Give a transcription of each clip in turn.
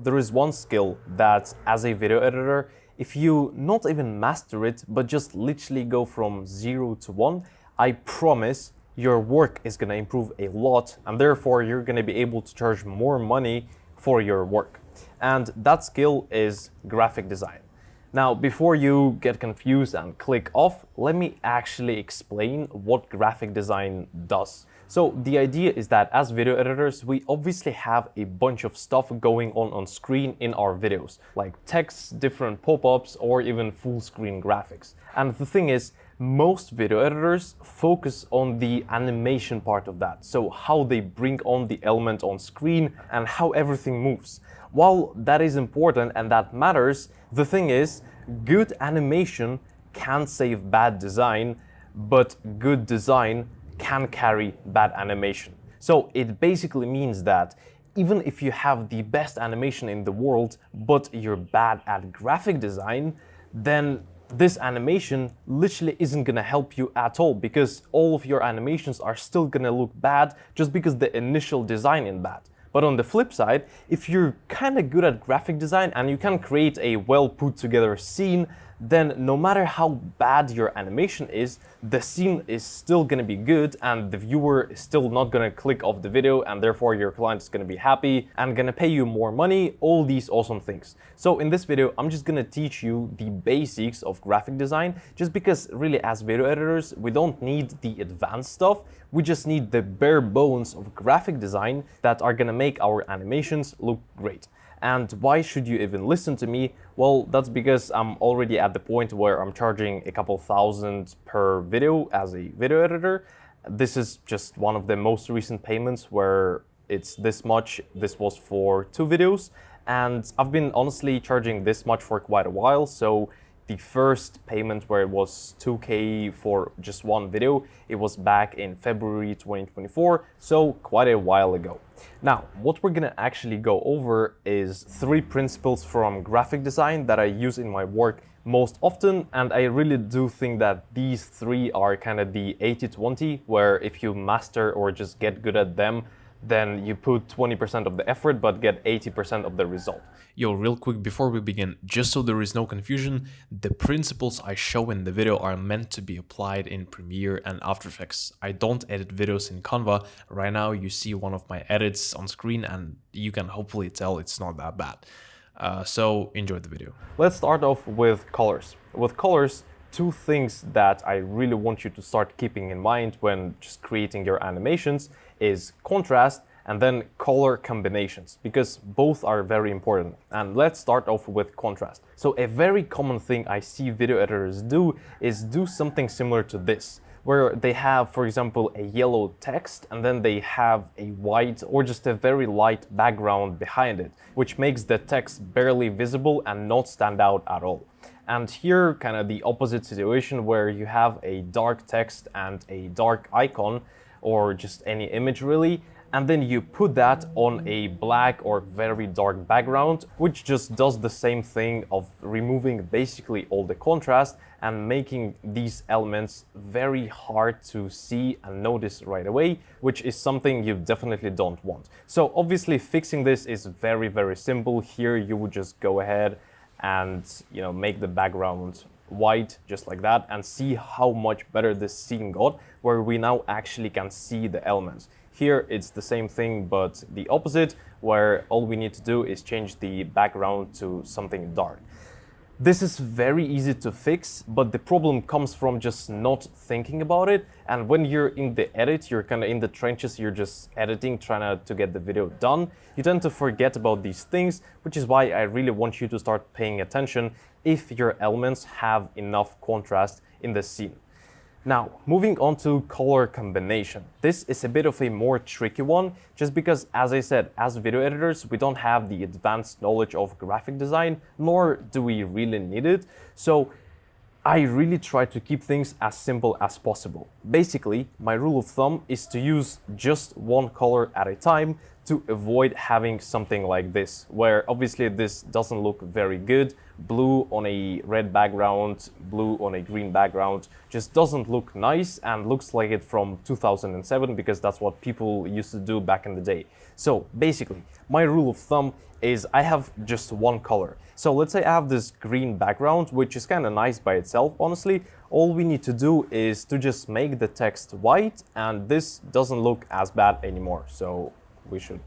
there is one skill that, as a video editor, if you not even master it, but just literally go from 0 to 1, I promise your work is gonna improve a lot, and therefore you're gonna be able to charge more money for your work. And that skill is graphic design. Now, before you get confused and click off, let me actually explain what graphic design does. So the idea is that as video editors, we obviously have a bunch of stuff going on screen in our videos, like text, different pop-ups, or even full screen graphics. And the thing is, most video editors focus on the animation part of that, so how they bring on the element on screen and how everything moves. While that is important and that matters, the thing is, good animation can save bad design, but good design can carry bad animation. So it basically means that even if you have the best animation in the world, but you're bad at graphic design, then this animation literally isn't gonna help you at all, because all of your animations are still gonna look bad just because the initial design is bad. But on the flip side, if you're kind of good at graphic design and you can create a well put together scene, then no matter how bad your animation is, the scene is still gonna be good and the viewer is still not gonna click off the video, and therefore your client is gonna be happy and gonna pay you more money, all these awesome things. So in this video, I'm just gonna teach you the basics of graphic design, just because really as video editors, we don't need the advanced stuff, we just need the bare bones of graphic design that are gonna make our animations look great. And why should you even listen to me? Well, that's because I'm already at the point where I'm charging a couple thousand per video as a video editor. This is just one of the most recent payments where it's this much. This was for 2 videos, and I've been honestly charging this much for quite a while. So the first payment where it was 2K for just one video, it was back in February 2024, so quite a while ago. Now, what we're gonna actually go over is 3 principles from graphic design that I use in my work most often, and I really do think that these 3 are kind of the 80-20, where if you master or just get good at them, then you put 20% of the effort but get 80% of the result. Yo, real quick before we begin, just so there is no confusion, the principles I show in the video are meant to be applied in Premiere and After Effects. I don't edit videos in Canva. Right now you see one of my edits on screen and you can hopefully tell it's not that bad. So enjoy the video. Let's start off with colors. With colors, 2 things that I really want you to start keeping in mind when just creating your animations is contrast and then color combinations, because both are very important. And let's start off with contrast. So a very common thing I see video editors do is do something similar to this, where they have, for example, a yellow text and then they have a white or just a very light background behind it, which makes the text barely visible and not stand out at all. And here, kind of the opposite situation where you have a dark text and a dark icon, or just any image really, and then you put that on a black or very dark background, which just does the same thing of removing basically all the contrast and making these elements very hard to see and notice right away, which is something you definitely don't want. So obviously fixing this is very, very simple. Here you would just go ahead and make the background white just like that and see how much better this scene got, where we now actually can see the elements. Here it's the same thing but the opposite, where all we need to do is change the background to something dark. This is very easy to fix, but the problem comes from just not thinking about it. And when you're in the edit, you're kind of in the trenches, you're just editing, trying to get the video done. You tend to forget about these things, which is why I really want you to start paying attention if your elements have enough contrast in the scene. Now, moving on to color combination. This is a bit of a more tricky one, just because, as I said, as video editors, we don't have the advanced knowledge of graphic design, nor do we really need it. So I really try to keep things as simple as possible. Basically, my rule of thumb is to use just one color at a time to avoid having something like this, where obviously this doesn't look very good. Blue on a red background, blue on a green background just doesn't look nice and looks like it from 2007, because that's what people used to do back in the day. So basically, my rule of thumb is I have just one color. So let's say I have this green background, which is kind of nice by itself, honestly. All we need to do is to just make the text white, and this doesn't look as bad anymore. So we should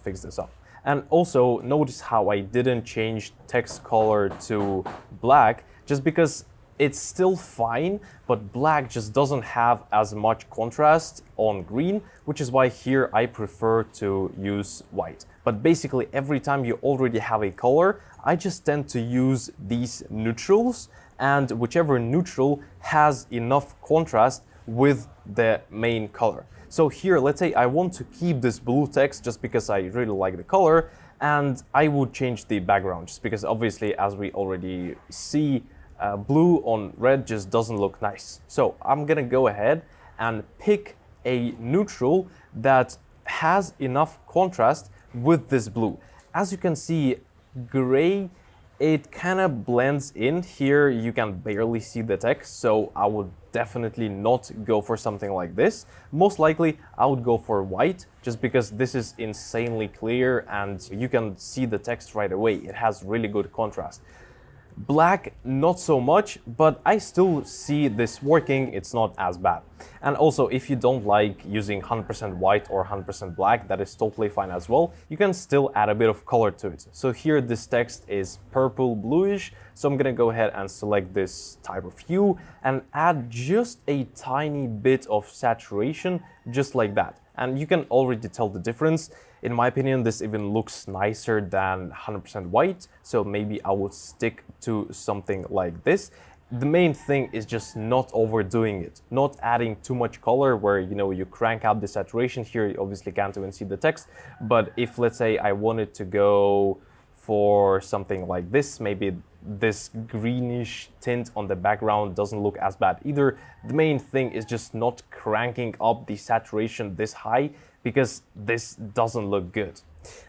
fix this up. And also notice how I didn't change text color to black, just because it's still fine, but black just doesn't have as much contrast on green, which is why here I prefer to use white. But basically every time you already have a color, I just tend to use these neutrals, and whichever neutral has enough contrast with the main color. So here, let's say I want to keep this blue text just because I really like the color, and I would change the background just because obviously, as we already see, blue on red just doesn't look nice. So I'm gonna go ahead and pick a neutral that has enough contrast with this blue. As you can see, gray, it kind of blends in. Here you can barely see the text, so I would definitely not go for something like this. Most likely I would go for white, just because this is insanely clear and you can see the text right away. It has really good contrast. Black, not so much, but I still see this working. It's not as bad. And also, if you don't like using 100% white or 100% black, that is totally fine as well. You can still add a bit of color to it. So here this text is purple bluish, so I'm gonna go ahead and select this type of hue and add just a tiny bit of saturation, just like that. And you can already tell the difference. In my opinion, this even looks nicer than 100% white, so maybe I would stick to something like this. The main thing is just not overdoing it, not adding too much color where, you know, you crank up the saturation. Here you obviously can't even see the text, but if, let's say, I wanted to go for something like this, maybe this greenish tint on the background doesn't look as bad either. The main thing is just not cranking up the saturation this high, because this doesn't look good.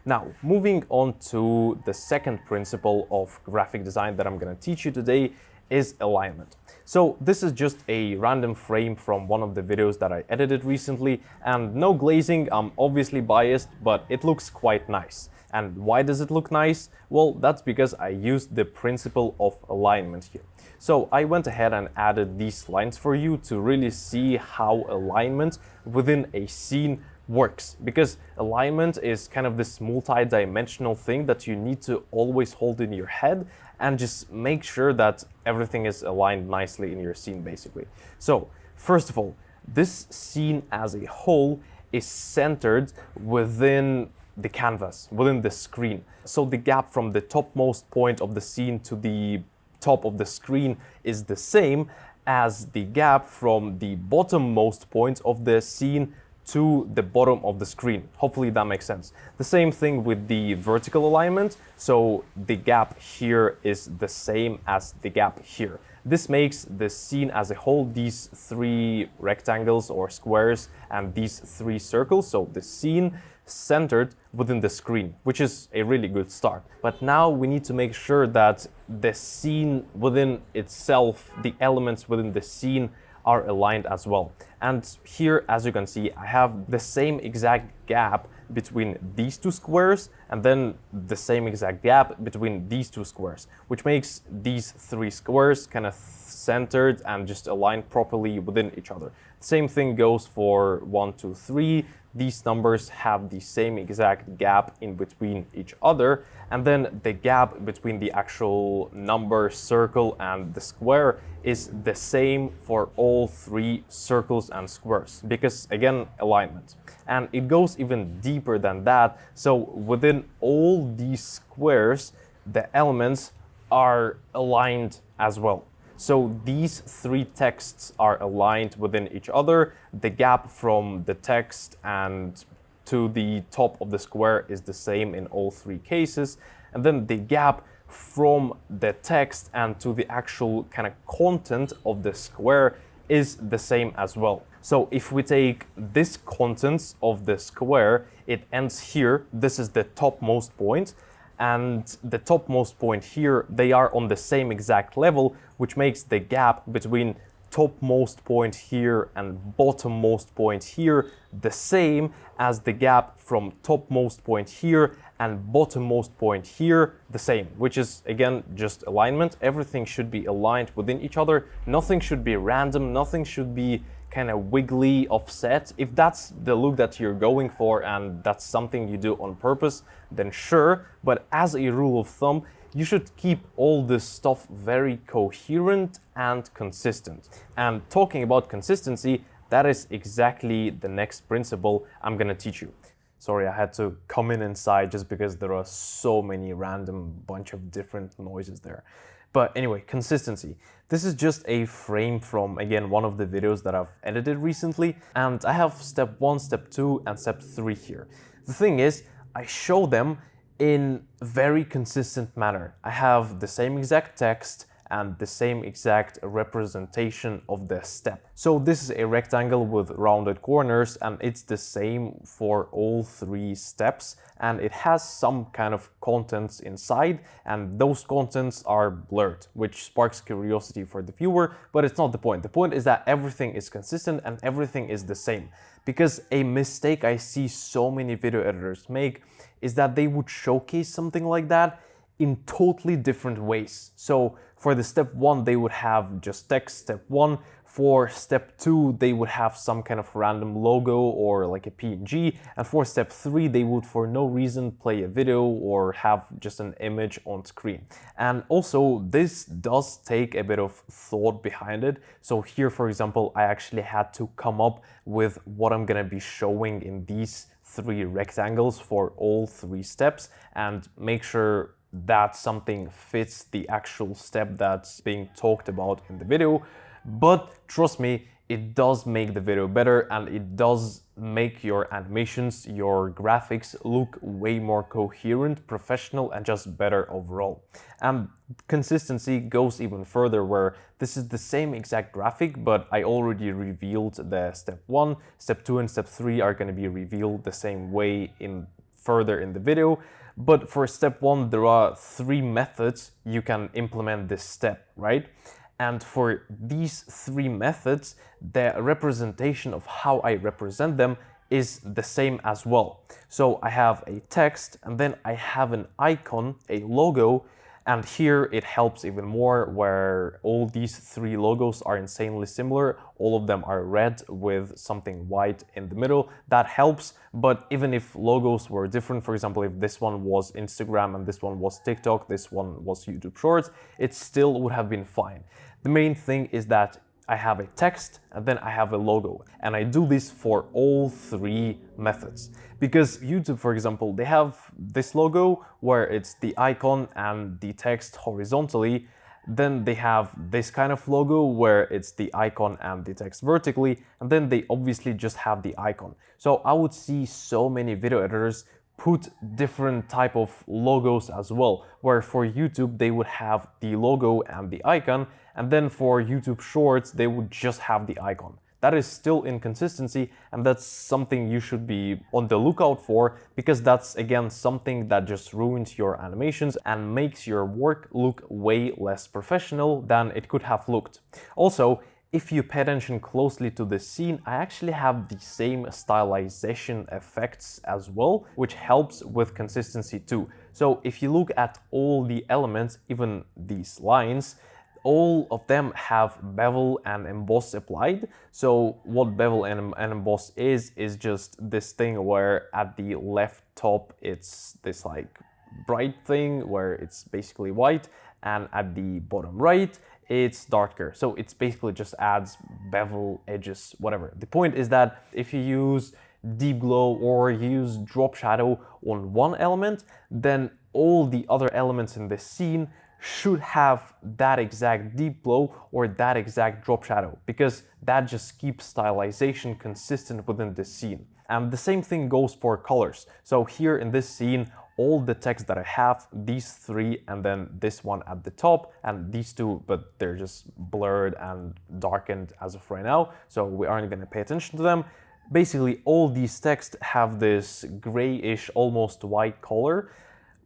Now, moving on to the second principle of graphic design that I'm going to teach you today is alignment. So this is just a random frame from one of the videos that I edited recently, and no glazing. I'm obviously biased, but it looks quite nice. And why does it look nice? Well, that's because I used the principle of alignment here. So I went ahead and added these lines for you to really see how alignment within a scene works, because alignment is kind of this multi-dimensional thing that you need to always hold in your head and just make sure that everything is aligned nicely in your scene, basically. So first of all, this scene as a whole is centered within the canvas, within the screen. So the gap from the topmost point of the scene to the top of the screen is the same as the gap from the bottommost point of the scene to the bottom of the screen. Hopefully that makes sense. The same thing with the vertical alignment. So the gap here is the same as the gap here. This makes the scene as a whole, these three rectangles or squares and these three circles, so the scene centered within the screen, which is a really good start. But now we need to make sure that the scene within itself, the elements within the scene, are aligned as well. And here, as you can see, I have the same exact gap between these two squares and then the same exact gap between these two squares, which makes these three squares kind of centered and just aligned properly within each other. Same thing goes for 1, 2, 3. These numbers have the same exact gap in between each other, and then the gap between the actual number, circle, and the square is the same for all three circles and squares, because again, alignment. And it goes even deeper than that. So within all these squares, the elements are aligned as well. So these three texts are aligned within each other. The gap from the text and to the top of the square is the same in all three cases. And then the gap from the text and to the actual kind of content of the square is the same as well. So if we take this contents of the square, it ends here. This is the topmost point, and the topmost point here, they are on the same exact level, which makes the gap between topmost point here and bottommost point here the same as the gap from topmost point here and bottommost point here the same, which is again just alignment. Everything should be aligned within each other. Nothing should be random, nothing should be kind of wiggly offset. If that's the look that you're going for and that's something you do on purpose, then sure, but as a rule of thumb, you should keep all this stuff very coherent and consistent. And talking about consistency, that is exactly the next principle I'm gonna teach you. Sorry, I had to come inside just because there are so many random bunch of different noises there. But anyway, consistency. This is just a frame from, again, one of the videos that I've edited recently. And I have step 1, step 2, and step 3 here. The thing is, I show them in a very consistent manner. I have the same exact text and the same exact representation of the step. So this is a rectangle with rounded corners, and it's the same for all 3 steps, and it has some kind of contents inside, and those contents are blurred, which sparks curiosity for the viewer, but it's not the point. The point is that everything is consistent and everything is the same. Because a mistake I see so many video editors make is that they would showcase something like that in totally different ways. So for the step 1, they would have just text, step 1. For step 2, they would have some kind of random logo or like a PNG. And for step 3, they would for no reason play a video or have just an image on screen. And also this does take a bit of thought behind it. So here, for example, I actually had to come up with what I'm gonna be showing in these 3 rectangles for all 3 steps and make sure that something fits the actual step that's being talked about in the video. But trust me, it does make the video better and it does make your animations, your graphics look way more coherent, professional, and just better overall. And consistency goes even further, where this is the same exact graphic, but I already revealed the step 1, step 2, and step 3 are going to be revealed the same way further in the video. But for step 1, there are 3 methods you can implement this step, right? And for these 3 methods, the representation of how I represent them is the same as well. So I have a text, and then I have an icon, a logo, and here it helps even more, where all these 3 logos are insanely similar. All of them are red with something white in the middle. That helps, but even if logos were different, for example, if this one was Instagram and this one was TikTok, this one was YouTube Shorts, it still would have been fine. The main thing is that I have a text and then I have a logo, and I do this for all 3 methods. Because YouTube, for example, they have this logo where it's the icon and the text horizontally. Then they have this kind of logo where it's the icon and the text vertically, and then they obviously just have the icon. So I would see so many video editors put different type of logos as well, where for YouTube they would have the logo and the icon, and then for YouTube Shorts they would just have the icon. That is still inconsistency, and that's something you should be on the lookout for, because that's again something that just ruins your animations and makes your work look way less professional than it could have looked. Also, if you pay attention closely to the scene, I actually have the same stylization effects as well, which helps with consistency too. So if you look at all the elements, even these lines, all of them have bevel and emboss applied. So what bevel and emboss is just this thing where at the left top it's this like bright thing where it's basically white, and at the bottom right it's darker. So it's basically just adds bevel, edges, whatever. The point is that if you use deep glow or use drop shadow on one element, then all the other elements in the scene should have that exact deep glow or that exact drop shadow, because that just keeps stylization consistent within the scene. And the same thing goes for colors. So here in this scene, all the text that I have, these three, and then this one at the top, and these two, but they're just blurred and darkened as of right now, so we aren't going to pay attention to them. Basically, all these texts have this grayish, almost white color,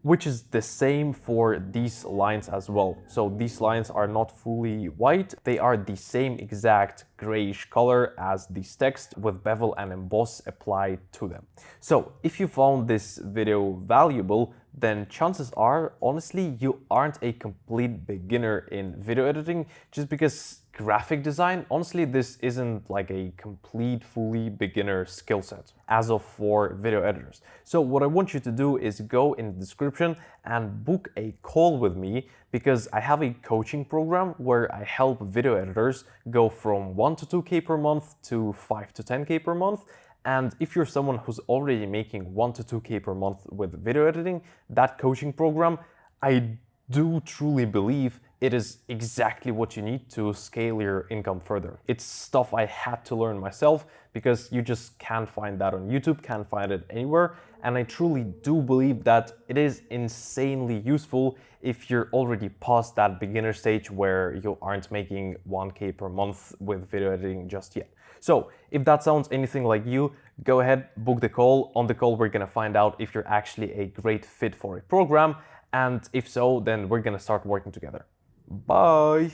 which is the same for these lines as well. So these lines are not fully white, they are the same exact grayish color as these text with bevel and emboss applied to them. So if you found this video valuable, then chances are, honestly, you aren't a complete beginner in video editing, just because graphic design, honestly, this isn't like a complete, fully beginner skill set as of for video editors. So what I want you to do is go in the description and book a call with me, because I have a coaching program where I help video editors go from 1 to 2K per month to 5 to 10K per month. And if you're someone who's already making 1 to 2K per month with video editing, that coaching program, I do truly believe it is exactly what you need to scale your income further. It's stuff I had to learn myself, because you just can't find that on YouTube, can't find it anywhere. And I truly do believe that it is insanely useful if you're already past that beginner stage where you aren't making 1K per month with video editing just yet. So if that sounds anything like you, go ahead, book the call. On the call, we're gonna find out if you're actually a great fit for a program. And if so, then we're gonna start working together. Bye.